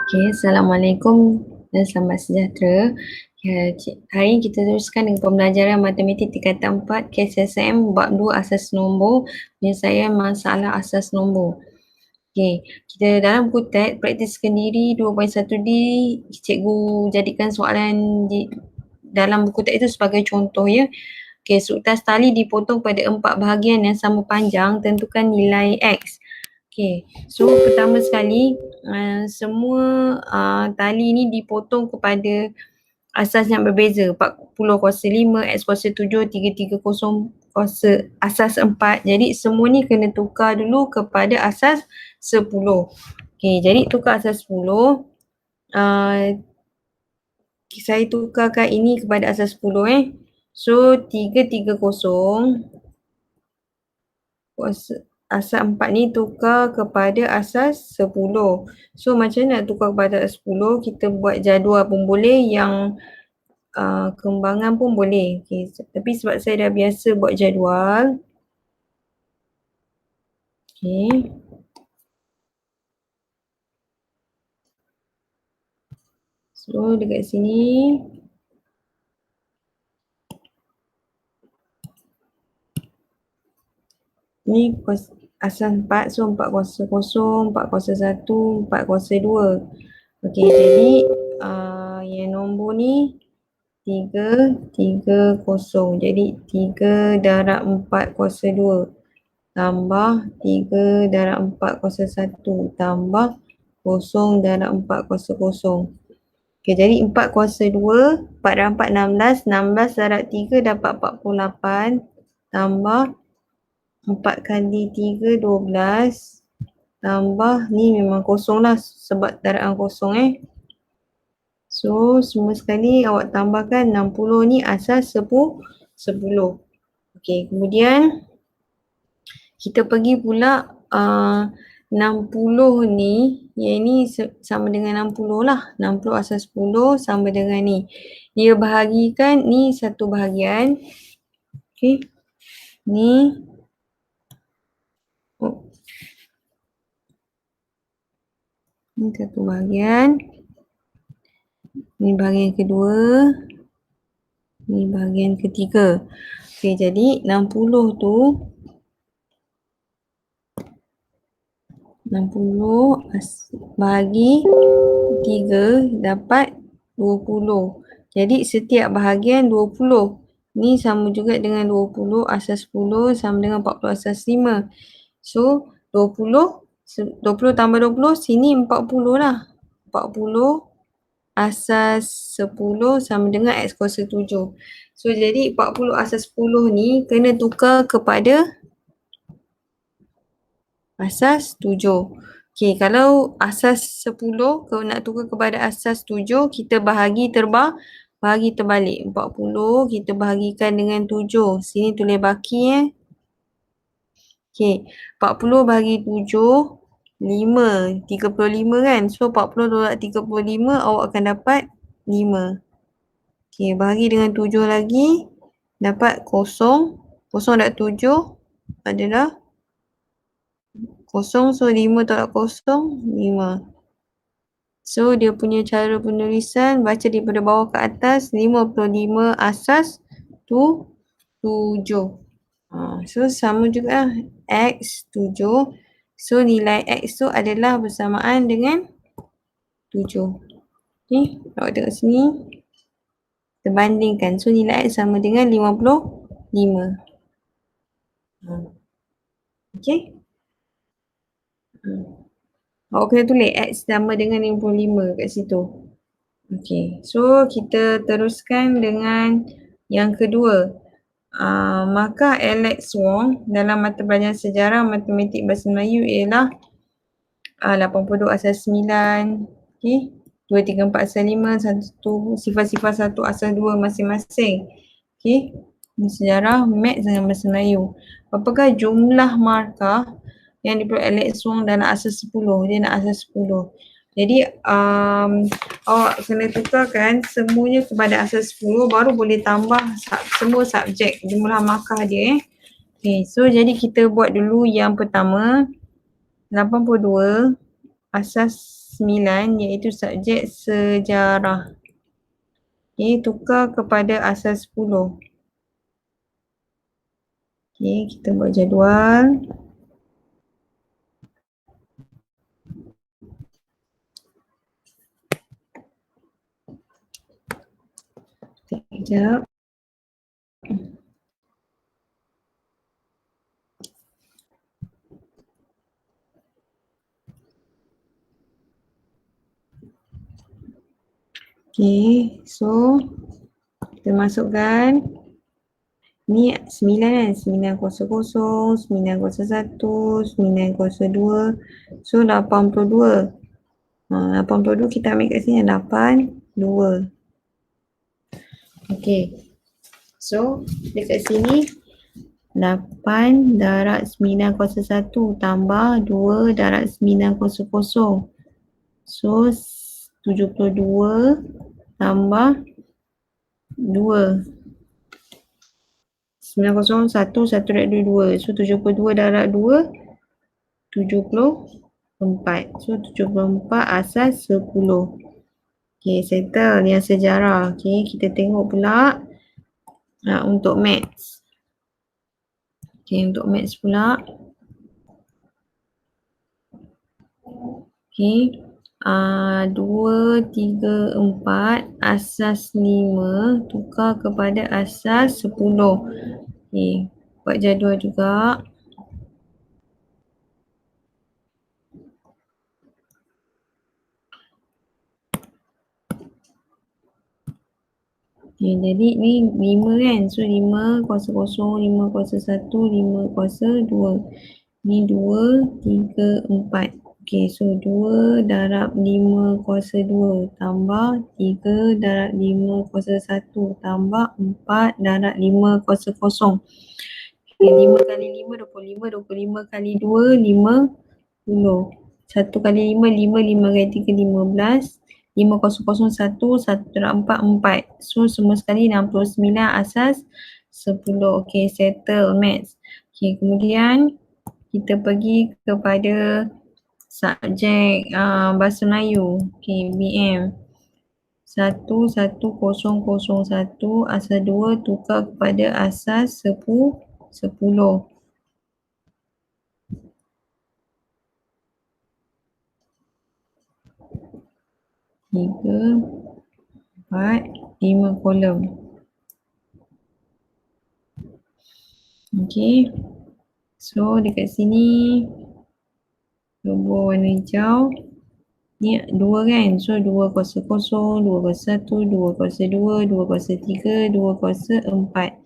Okay, Assalamualaikum dan selamat sejahtera. Ya, hari ini kita teruskan dengan pembelajaran matematik tingkatan 4 KSSM bab 2 asas nombor, penyelesaian masalah asas nombor. Okay, kita dalam buku teks praktis sendiri 2.1D, cikgu jadikan soalan dalam buku teks itu sebagai contoh ya. Okay, seutas tali dipotong pada 4 bahagian yang sama panjang, tentukan nilai X. Okay, so pertama sekali semua tali ni dipotong kepada asas yang berbeza. 40 kuasa 5, X kuasa 7, 330 kuasa asas 4. Jadi semua ni kena tukar dulu kepada asas 10. Okay, jadi tukar asas 10. Saya tukarkan ini kepada asas 10 So 330 kuasa asas 4 ni tukar kepada asas 10. So macam mana nak tukar kepada asas 10? Kita buat jadual pun boleh, yang kembangan pun boleh. Okay. Tapi sebab saya dah biasa buat jadual. Okay. So dekat sini. Ni asas 4, so 4 kuasa 0, 4 kuasa 1, 4 kuasa 2. Okey, jadi yang nombor ni 3, 3, 0. Jadi 3 darab 4 kuasa 2 tambah 3 darab 4 kuasa 1 tambah 0 darab 4 kuasa 0. Okey, jadi 4 kuasa 2, 4 darab 4, 16. 16 darab 3 dapat 48 tambah 4 kali 3, 12 tambah ni memang kosong lah sebab darabkan kosong So semua sekali awak tambahkan 60 ni asas 10. Okey, kemudian kita pergi pula 60 ni, yang ni sama dengan 60 lah. 60 asas 10 sama dengan ni. Dia bahagikan ni satu bahagian. Okey. Ni ni satu bahagian. Ni bahagian kedua. Ni bahagian ketiga. Okey, jadi 60 tu 60 bahagi 3 dapat 20. Jadi setiap bahagian 20. Ni sama juga dengan 20 asas 10 sama dengan 40 asas 5. So 20 tambah 20, sini 40 lah. 40 asas 10 sama dengan X kuasa 7. So jadi 40 asas 10 ni kena tukar kepada asas 7. Okey, kalau asas 10 kalau nak tukar kepada asas 7, kita bahagi terbalik. 40 kita bahagikan dengan 7. Sini tulis baki Okey, 40 bahagi 7, 5. 35 kan? So 40 tolak 35, awak akan dapat 5. Okey, bahagi dengan 7 lagi, dapat 0. 0 darab 7 adalah 0, so 5 tolak 0, 5. So dia punya cara penulisan, baca daripada bawah ke atas, 55 asas 7. So sama juga X 7. So nilai X tu adalah bersamaan dengan 7. Okay, awak tengok sini. Kita bandingkan. So nilai X sama dengan 55. Okay. Awak kena tulis X sama dengan 55 kat situ. Okay, so kita teruskan dengan yang kedua. Maka Alex Wong dalam mata pelajaran sejarah matematik bahasa Melayu ialah 82 asas 9, okay, 2, 3, 4 asas 5, 1 sifar-sifar 1 asas 2 masing-masing. Okay, sejarah Maths dengan bahasa Melayu. Apakah jumlah markah yang diperoleh Alex Wong dalam asas 10? Dia nak asas 10. Jadi awak kena tukarkan semuanya kepada asas 10 baru boleh tambah semua subjek jumlah markah dia. Okay, so jadi kita buat dulu yang pertama 82 asas 9 iaitu subjek sejarah. Okay, tukar kepada asas 10. Okay, kita buat jadual. Sekejap. Okay, so kita masukkan ni 9 kan, 900, 901, 902, so 82. 82 kita ambil kat sini 82. Okay, so dekat sini 8 darab 901 tambah 2 darab 900. So 72 tambah 2. 901, 1 darab 2. So 72 darab 2, 74. So 74 asas 10. Okay, settle yang sejarah. Okay, kita tengok pula untuk maths. Okay, untuk maths pula. Okay, 2, 3, 4 asas 5 tukar kepada asas 10. Okay, buat jadual juga. Okay, jadi ni 5 kan, so 5 kuasa 0, 5 kuasa 1, 5 kuasa 2. Ni 2, 3, 4. Okay, so 2 darab 5 kuasa 2 tambah 3 darab 5 kuasa 1 tambah 4 darab 5 kuasa 0. Okay, 5 kali 5, 25. 25 kali 2, 50. 1 kali 5, 5. 5 kali 3, 15. 5001, 1 darab 4, 4. So semua sekali 69 asas 10. Okay, settle maths. Okay, kemudian kita pergi kepada subjek bahasa Melayu. Okay, BM 1101 asas 2 tukar kepada asas 10. 3, 4, 5 kolom. Okay, so dekat sini logo warna hijau ni 2 kan, so 2 kuasa 0, 2 kuasa 1, 2 kuasa 2, 2 kuasa 3, 2 kuasa 4.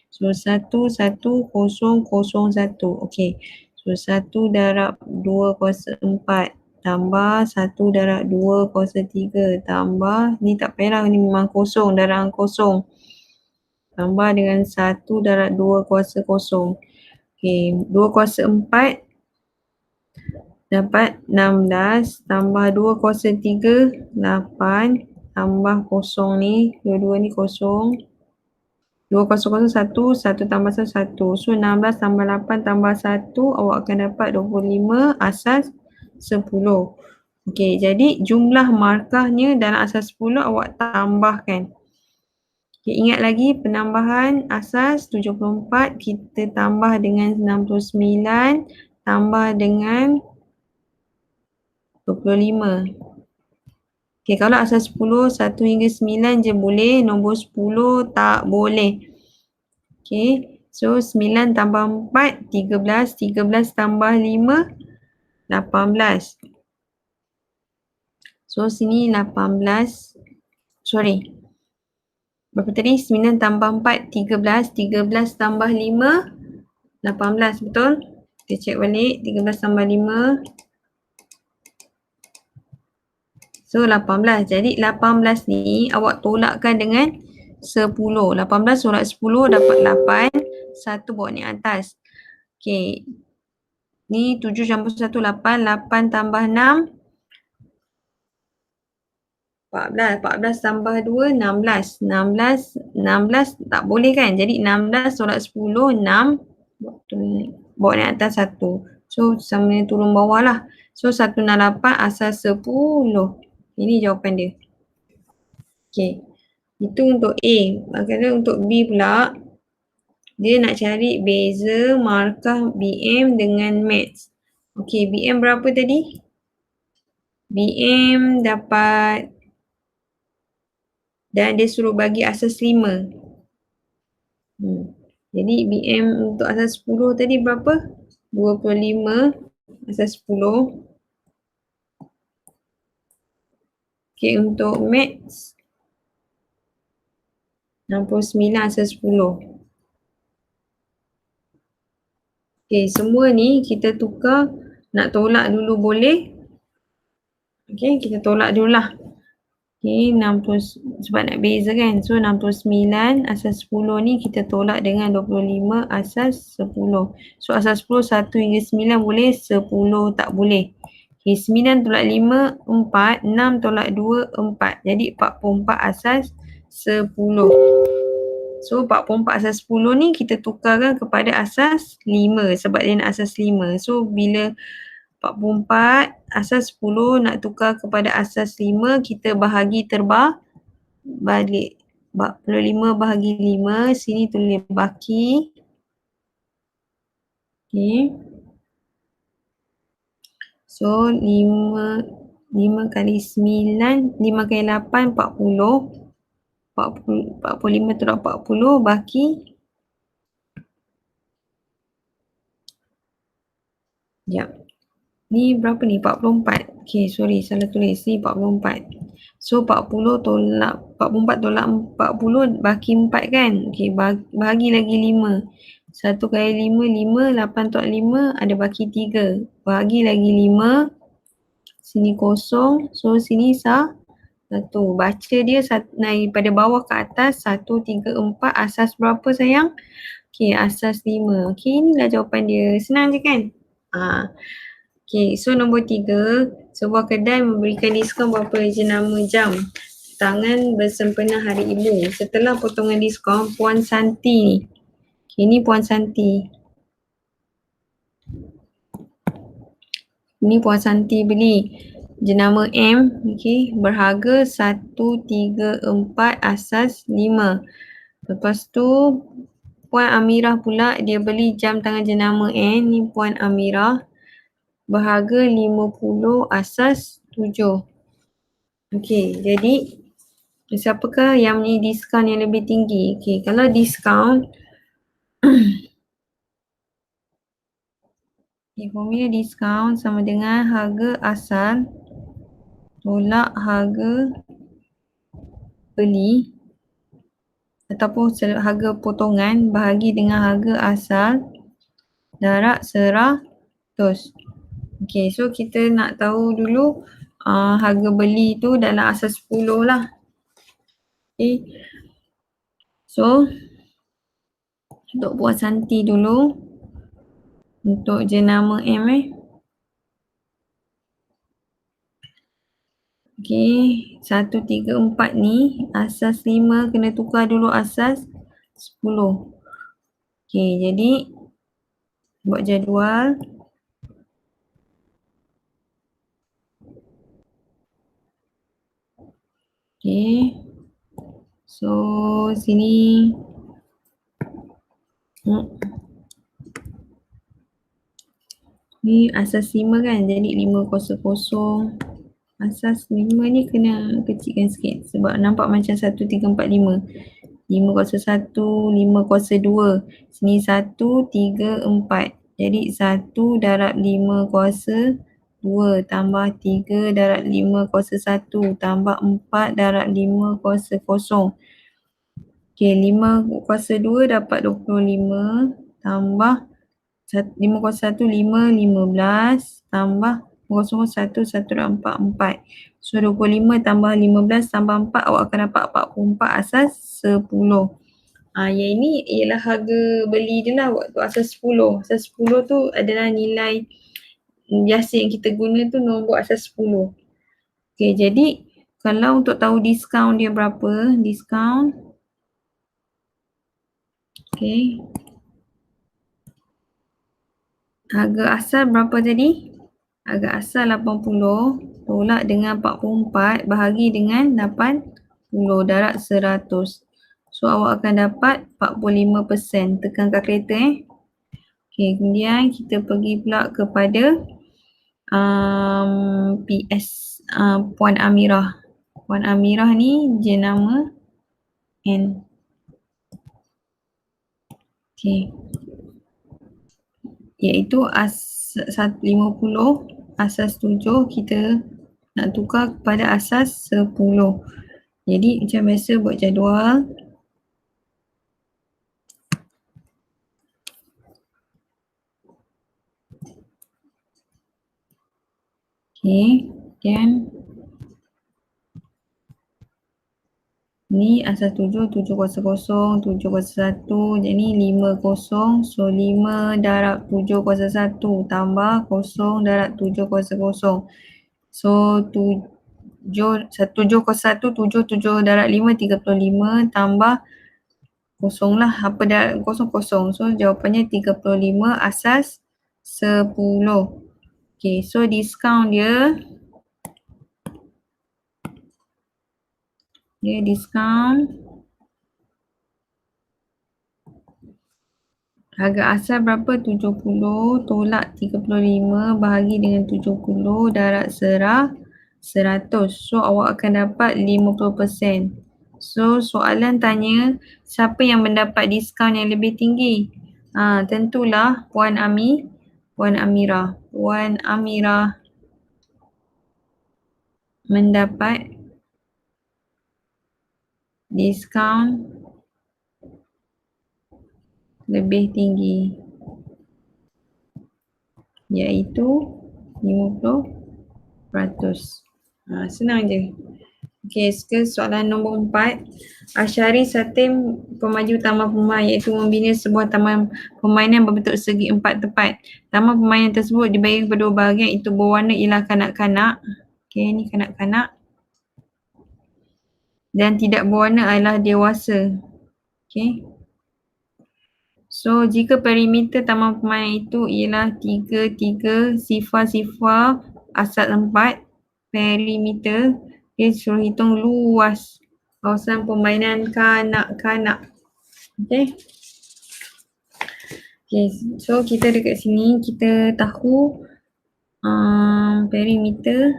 So 1, 1, 0, 0, 1. Okay, so 1 darab 2 kuasa 4 tambah 1 darab 2 kuasa 3 tambah, ni tak payahlah, ni memang kosong, darab kosong. Tambah dengan 1 darab 2 kuasa 0. Okay, 2 kuasa 4 dapat 16 tambah 2 kuasa 3, 8 tambah kosong ni, dua-dua ni kosong. 2 kuasa 0, 1, 1 tambah 1, 1. So 16 tambah 8 tambah 1, awak akan dapat 25 asas 10. Okay, jadi jumlah markahnya dalam asas 10 awak tambahkan. Okay, ingat lagi penambahan asas 74 kita tambah dengan 69 tambah dengan 25. Okay, kalau asas 10 1 hingga 9 je boleh, nombor 10 tak boleh. Okay, so 9 tambah 4, 13. 13 tambah 5, 18. So sini 18, sorry. Berapa tadi? 9 tambah 4, 13. 13 tambah 5, 18, betul? Kita cek balik. 13 tambah 5. So 18. Jadi 18 ni awak tolakkan dengan 10. 18 tolak 10 dapat 8. 1 bawa ni atas. Okay. Ni 7 campur 1, 8. 8 tambah 6. 14. 14 tambah 2, 16. 16 tak boleh kan? Jadi 16 tolak 10, 6. Bawa ni atas 1. So sama turun bawah lah. So 168 asas 10. Ini jawapan dia. Okay. Itu untuk A. Maknanya untuk B pula, dia nak cari beza markah BM dengan maths. Okay, BM berapa tadi? BM dapat, dan dia suruh bagi asas 5. Jadi BM untuk asas 10 tadi berapa? 25 asas 10. Okay, untuk maths 69 asas 10. Okay, semua ni kita tukar, nak tolak dulu boleh. Okay, kita tolak dulu lah. Okay, 60, sebab nak beza kan. So 69 asas 10 ni kita tolak dengan 25 asas 10. So asas 10 1 hingga 9 boleh, 10 tak boleh. Okay, 9 tolak 5, 4. 6 tolak 2, 4. Jadi 44 asas 10. So 44 asas 10 ni kita tukarkan kepada asas 5 sebab dia nak asas 5. So bila 44 asas 10 nak tukar kepada asas 5, kita bahagi balik. 45 bahagi 5, sini tulis baki. Okay. So 5 kali 9, 5 kali 8, 40. 45 tolak 40 baki. Sekejap. Ni berapa ni? 44. Okay, sorry, salah tulis. Ni 44. So 40 tolak 44 tolak 40 baki 4 kan? Okay, bahagi lagi 5. 1 kali 5, 5. 8 tolak 5 ada baki 3. Bahagi lagi 5. Sini kosong. So sini 1. Baca dia daripada bawah ke atas. 1, 3, 4. Asas berapa sayang? Okay, asas 5. Okay, inilah jawapan dia. Senang je kan? Okay, so nombor 3. Sebuah kedai memberikan diskaun berapa jenama jam tangan bersempena Hari Ibu. Setelah potongan diskaun, Puan Santi ni. Okay, ni Puan Santi. Ni Puan Santi beli jenama M, okay, berharga 134 asas 5. Lepas tu Puan Amirah pula dia beli jam tangan jenama N, ni Puan Amirah, berharga 50 asas 7. Okay, jadi siapakah yang ni diskaun yang lebih tinggi? Okay, kalau diskaun formula diskaun sama dengan harga asal tolak harga beli ataupun harga potongan bahagi dengan harga asal darab 100. Okay, so kita nak tahu dulu harga beli tu dalam asas 10 lah. Okay, so untuk Puan Santi dulu, untuk jenama M Okay, 1, 3, 4 ni asas 5 kena tukar dulu asas 10. Okay, jadi buat jadual. Okay, so sini ni asas 5 kan, jadi 5 kosong. Asas 5 ni kena kecilkan sikit sebab nampak macam 1, 3, 4, 5. 5 kuasa 1, 5 kuasa 2. Sini 1, 3, 4. Jadi 1 darab 5 kuasa 2 tambah 3 darab 5 kuasa 1 tambah 4 darab 5 kuasa 0. Okay, 5 kuasa 2 dapat 25 tambah 5 kuasa 1, 5, 15 tambah 0, 1, 1 dan 4, 4. So 25 tambah 15 tambah 4 awak akan dapat 44 asas 10. Yang ini ialah harga beli dia lah waktu asas 10. Asas 10 tu adalah nilai biasa yang kita guna tu nombor asas 10. Okay, jadi kalau untuk tahu diskaun dia berapa, diskaun. Okay. Harga asal berapa tadi? Harga asal 80 tolak dengan 44 bahagi dengan 80 darab 100. So awak akan dapat 45%. Tekan kalkulator Okay, kemudian kita pergi pula kepada PS Puan Amirah. Puan Amirah ni jenama N. Okay. Iaitu 50 asas 7 kita nak tukar kepada asas 10. Jadi macam biasa buat jadual. Okay, dan ni asas 7, 7 1, jadi 50. So 5 darab 7 tambah 0 darab 7. So 7 darab 5 35 tambah kosong lah, apa darab kosong. So jawapannya 35 asas 10. Okay, so discount dia discount harga asal berapa? 70 tolak 35 bahagi dengan 70 darab 100. So awak akan dapat 50%. So soalan tanya siapa yang mendapat diskaun yang lebih tinggi? Tentulah Puan Amirah. Puan Amirah mendapat diskaun lebih tinggi iaitu 50%. Senang je. Okey, sekarang soalan nombor 4. Asyari Satim pemaju taman permainan iaitu membina sebuah taman permainan berbentuk segi 4 tepat. Taman permainan tersebut dibagi kepada 2 bahagian itu berwarna ialah kanak-kanak. Okey, ni kanak-kanak. Dan tidak berwarna adalah dewasa. Okey. So, jika perimeter taman permainan itu ialah 3 sifar asal 4 perimeter, dia suruh hitung luas kawasan permainan kanak-kanak. Okay. Okay, so kita dekat sini kita tahu perimeter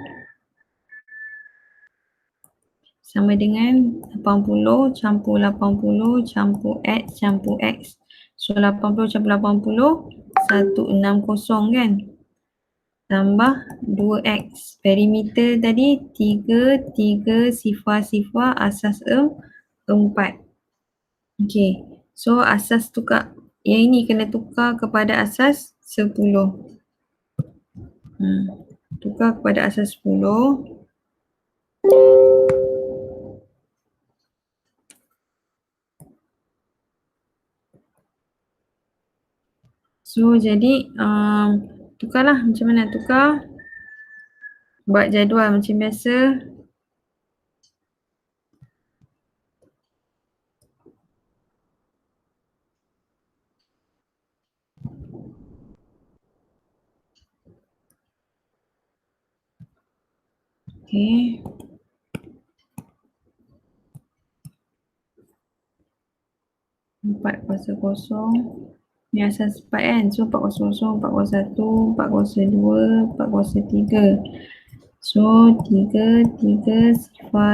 sama dengan 80 campur 80 campur X campur X. So 80 campur 80 160 kan? Tambah 2x. Perimeter tadi 3 sifar asas 4. Okay. So asas tukar. Yang ini kena tukar kepada asas 10. Tukar kepada asas 10. So jadi tukarlah, macam mana tukar? Buat jadual macam biasa. Okay. Empat kuasa kosong. Ni asas 4 kan. So 4 kuasa kosong, 4 kuasa 1, 4 kuasa 2, 4 kuasa 3. So 3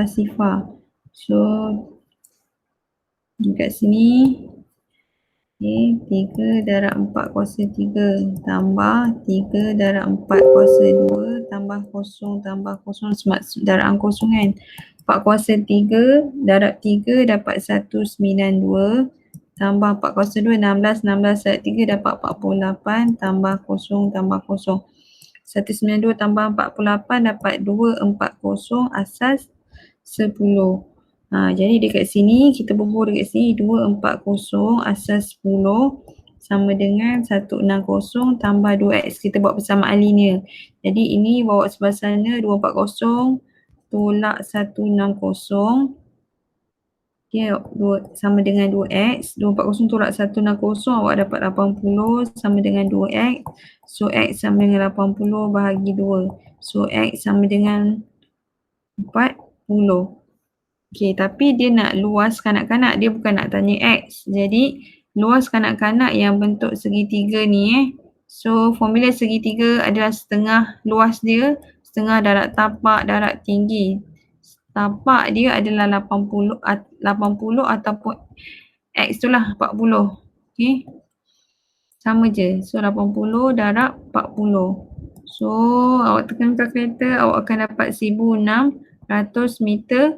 sifar. So dekat sini okay, 3 darab 4 kuasa 3 tambah 3 darab 4 kuasa 2 tambah kosong darab kosong kan. 4 kuasa 3 darab 3 dapat 192 tambah 4 kuasa 2 16 darab 3 dapat 48 tambah kosong 192 tambah 48 dapat 240 asas 10. Jadi dekat sini kita bubuh dekat sini 240 asas 10 sama dengan 160 tambah 2x. Kita buat persamaan linear. Jadi ini bawa sebelah sana 240 tolak 160. Okay, sama dengan 2x, 240 tolak 160, awak dapat 80 sama dengan 2x. So, x sama dengan 80 bahagi 2. So, x sama dengan 40. Okay, tapi dia nak luas kanak-kanak, dia bukan nak tanya x. Jadi, luas kanak-kanak yang bentuk segitiga ni So, formula segitiga adalah setengah luas dia, setengah darat tapak, darat tinggi. Tapak dia adalah 80 ataupun X tu lah 40. Okay. Sama je. So 80 darab 40. So awak tekan kalkulator, awak akan dapat 1600 meter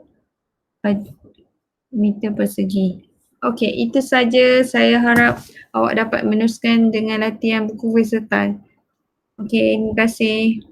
persegi. Okay, itu saja. Saya harap awak dapat meneruskan dengan latihan buku versatile. Okay, terima kasih.